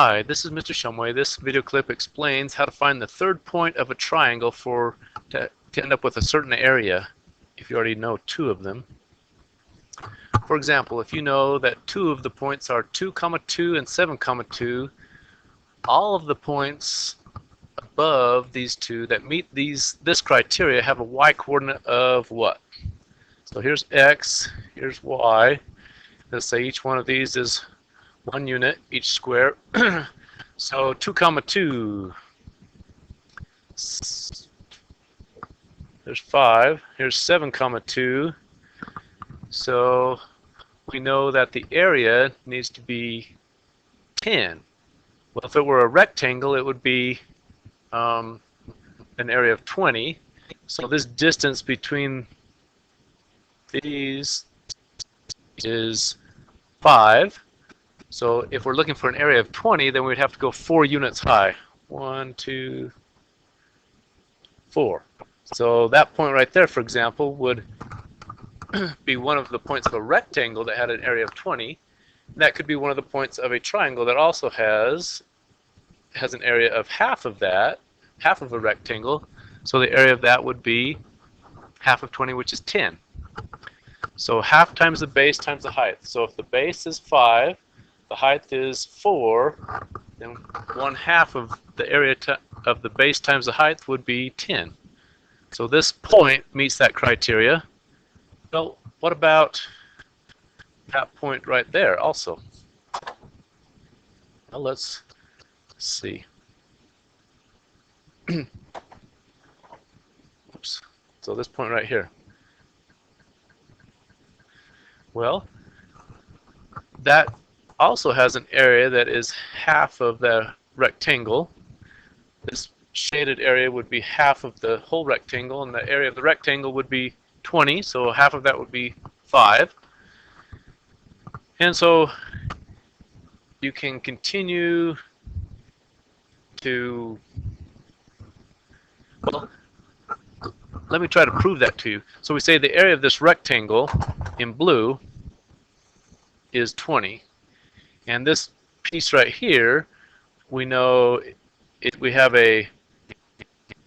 Hi, this is Mr. Shumway. This video clip explains how to find the third point of a triangle to end up with a certain area if you already know two of them. For example, if you know that two of the points are 2, 2 and 7, 2, all of the points above these two that meet this criteria have a y-coordinate of what? So here's x, here's y. Let's say each one of these is 1 unit, each square. So 2, 2. There's 5. Here's 7, 2. So we know that the area needs to be 10. Well, if it were a rectangle, it would be an area of 20. So this distance between these is 5. So if we're looking for an area of 20, then we'd have to go 4 units high. 1, 2, 4. So that point right there, for example, would be one of the points of a rectangle that had an area of 20. That could be one of the points of a triangle that also has an area of half of that, half of a rectangle. So the area of that would be half of 20, which is 10. So half times the base times the height. So if the base is 5, the height is 4, then 1/2 of the area of the base times the height would be 10. So this point meets that criteria. Well, what about that point right there also? Well, let's see. Oops. So this point right here. Well, that also has an area that is half of the rectangle. This shaded area would be half of the whole rectangle, and the area of the rectangle would be 20, so half of that would be 5. And so you can continue to, well, let me try to prove that to you. So we say the area of this rectangle in blue is 20. And this piece right here, we know we have a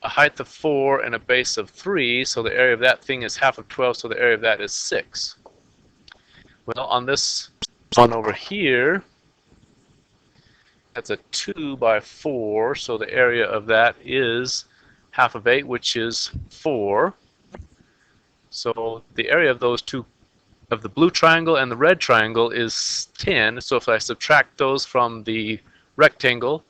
height of 4 and a base of 3, so the area of that thing is half of 12, so the area of that is 6. Well, on this one over here, that's a 2 by 4, so the area of that is half of 8, which is 4. So the area of those two, of the blue triangle and the red triangle, is 10. So if I subtract those from the rectangle,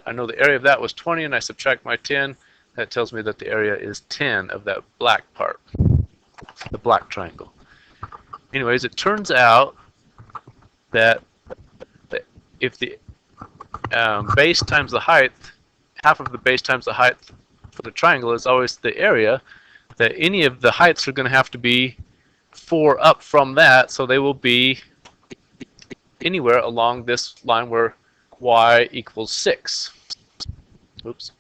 I know the area of that was 20, and I subtract my 10, that tells me that the area is 10 of that black part, the black triangle. Anyways, it turns out that if the base times the height, half of the base times the height for the triangle is always the area, that any of the heights are going to have to be 4 up from that, so they will be anywhere along this line where y equals 6. Oops.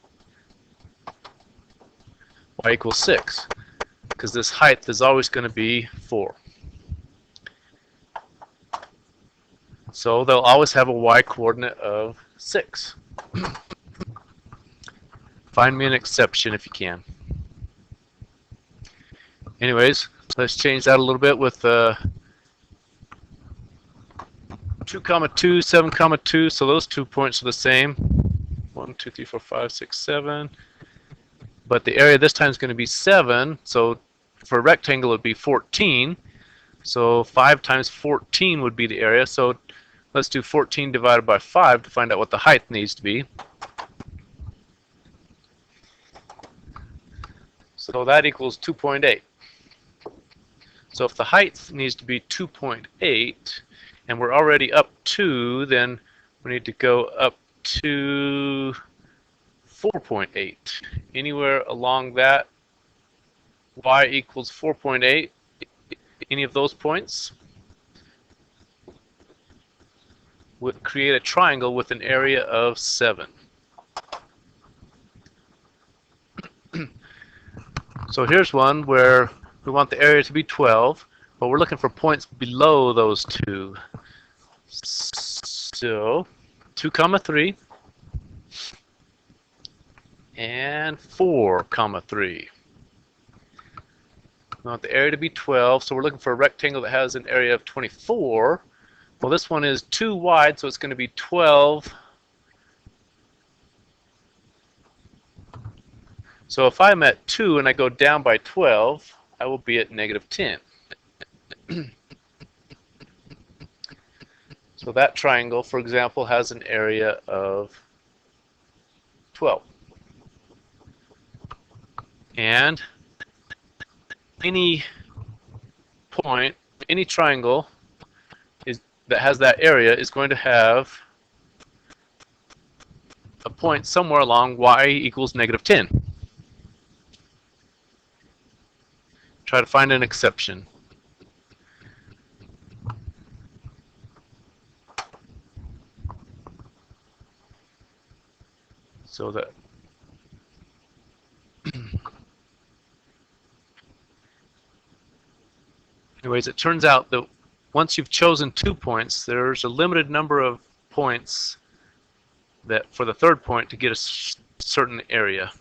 Y equals 6, because this height is always going to be 4. So they'll always have a y-coordinate of 6. Find me an exception if you can. Anyways, let's change that a little bit with 2, 2, 7, 2. So those 2 points are the same. 1, 2, 3, 4, 5, 6, 7. But the area this time is going to be 7. So for a rectangle, it would be 14. So 5 times 14 would be the area. So let's do 14 divided by 5 to find out what the height needs to be. So that equals 2.8. So if the height needs to be 2.8, and we're already up 2, then we need to go up to 4.8. Anywhere along that, y equals 4.8, any of those points would create a triangle with an area of 7. So here's one where we want the area to be 12, but we're looking for points below those two. So 2 comma 3 and 4 comma 3. We want the area to be 12, so we're looking for a rectangle that has an area of 24. Well, this one is 2 wide, so it's going to be 12. So if I'm at 2 and I go down by 12, I will be at negative 10. So that triangle, for example, has an area of 12. And any point, any triangle that has that area is going to have a point somewhere along y equals negative 10. Try to find an exception. So that anyways, it turns out that once you've chosen 2 points, there's a limited number of points that for the third point to get a certain area.